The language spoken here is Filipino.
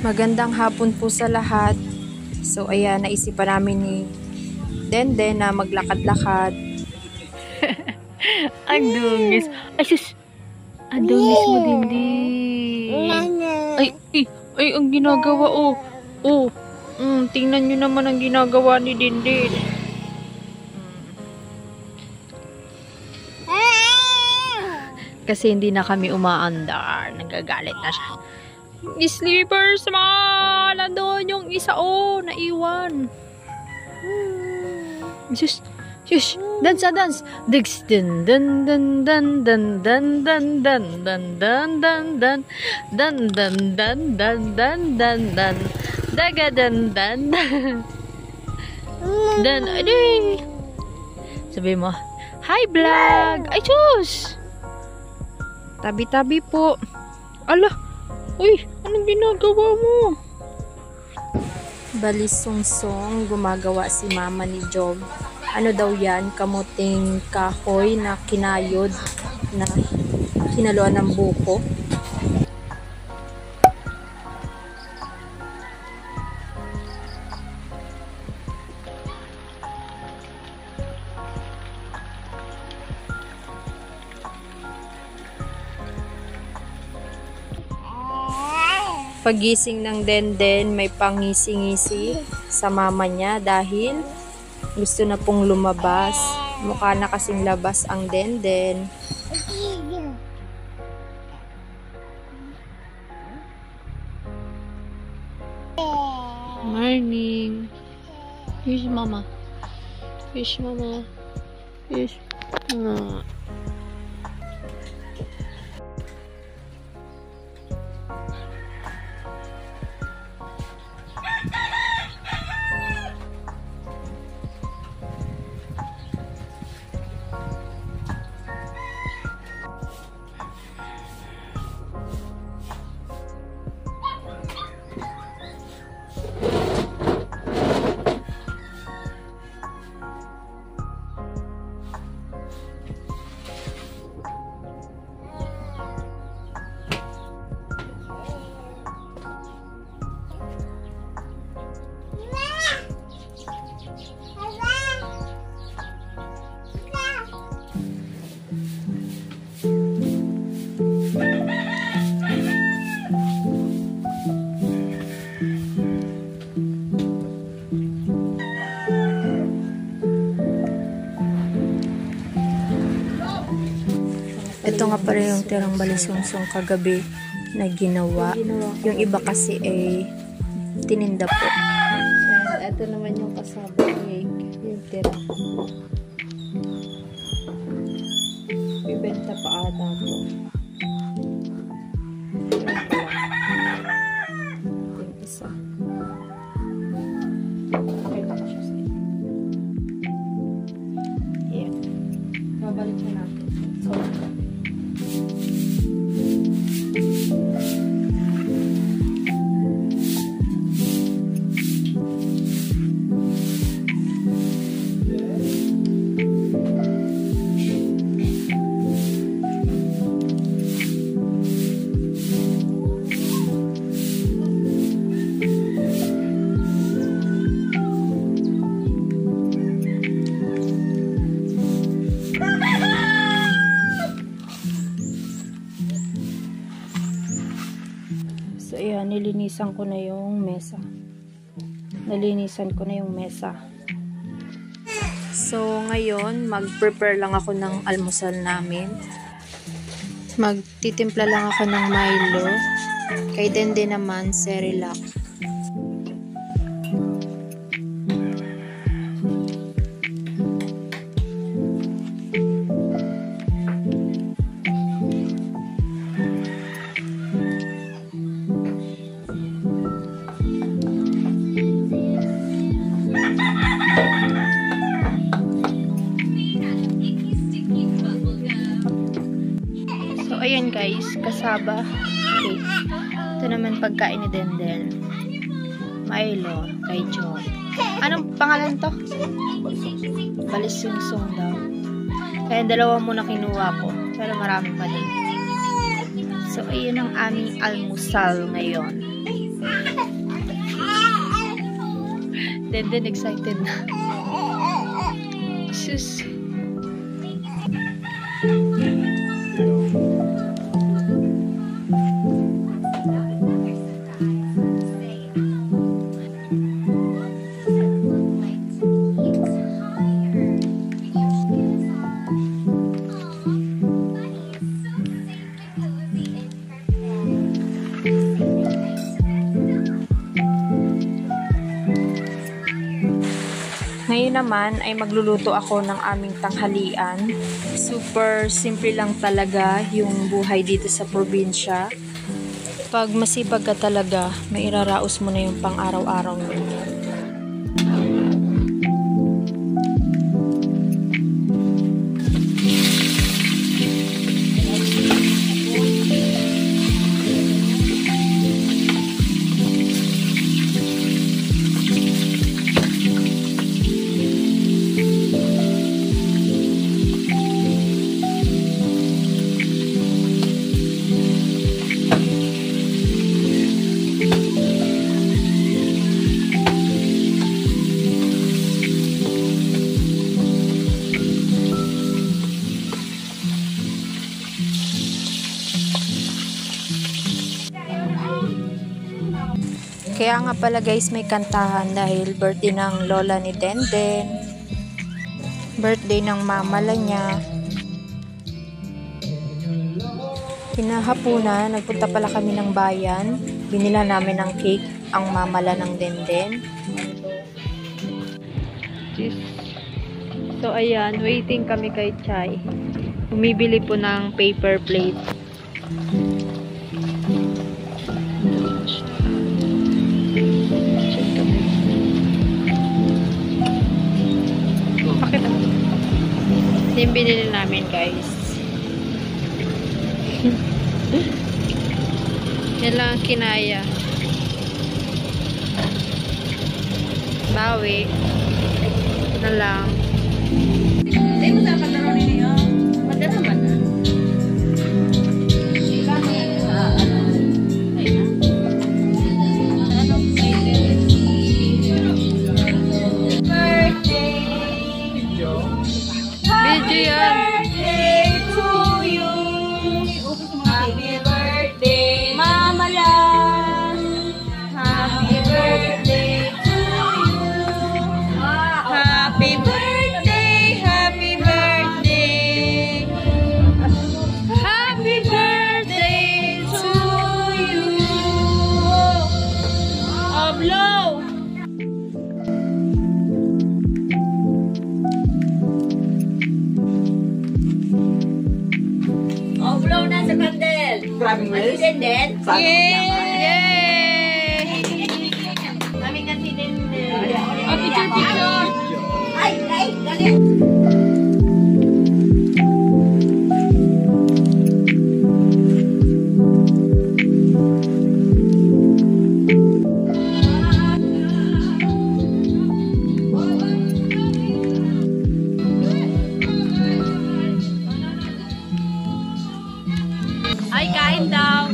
Magandang hapon po sa lahat. So ayan, naisipan namin ni Denden na maglakad-lakad. Ang dungis. Ay, sus. Ang dungis mo, Denden. Ay, ang ginagawa, oh. Oh. Tingnan nyo naman ang ginagawa ni Denden. Kasi hindi na kami umaandar. Nagagalit na siya. Sleepers man! Nandun yung isa, oh. Naiwan. Sus. Shush! Dance! Digs! Dun dun dun dun dun dun dun dun dun dun dun dun dun dun dun dun dun dun dun daga dun dun dun aday! Sabi mo, hi vlog! Ay sus! Tabi-tabi po. Ala! Uy! Anong ginagawa mo? Balisungsong gumagawa si mama ni Job. Ano daw yan? Kamuting kahoy na kinayod na kinaluan ng buko. Pagising ng Denden, may pangisi-ngisi sa mama niya dahil gusto na pong lumabas. Mukha na kasing labas ang Denden. Morning. Here's mama. Here's mama. Here's mama. Ito nga pala yung tirang balisungsong kagabi na ginawa. Yung iba kasi ay tininda po. Ito naman yung kasabang egg. Yung tira. Bibenta pa ata to. Yung isa. Pakita ko siya sa'yo. Ayan. Babalik na natin. So, ayan, nilinisan ko na yung mesa. Nalinisan ko na yung mesa. So, ngayon, mag-prepare lang ako ng almusal namin. Magtitimpla lang ako ng Milo. Kay Denden naman, Cerelac. ayan guys, kasaba cake. Ito naman pagkain ni Denden. Milo, kay Joe. Anong pangalan to? Balisungsong daw. Kaya dalawa muna kinuha ko. Pero marami pa din. So, ayun ang aming almusal ngayon. Denden excited na. Sus. Ngayon naman ay magluluto ako ng aming tanghalian. Super simple lang talaga yung buhay dito sa probinsya. Pag masipag ka talaga, may iraraos mo na yung pang-araw-araw mo. Kaya nga pala guys, may kantahan dahil birthday ng lola ni Denden, birthday ng mamala niya. Kinahapunan, nagpunta pala kami ng bayan, binila namin ng cake ang mamala ng Denden. So ayan, waiting kami kay Chay. Bumibili po ng paper plate. Pakita mo. Ito yung binili namin guys. Yan lang ang kinaya. Bawi. Na lang. Ay, mo sa pagkaroon niyo. Madala man na. Video yan. Birthday to you. Happy birthday, Mama Lan. Happy birthday to you. Happy birthday, happy birthday. Happy birthday to you. Oh, blow. Oh, blow na sa candle. Grabe Ang Denden. Yay! Kami nga si Denden. Oh, picture. Ay, galing. Ay, kain daw.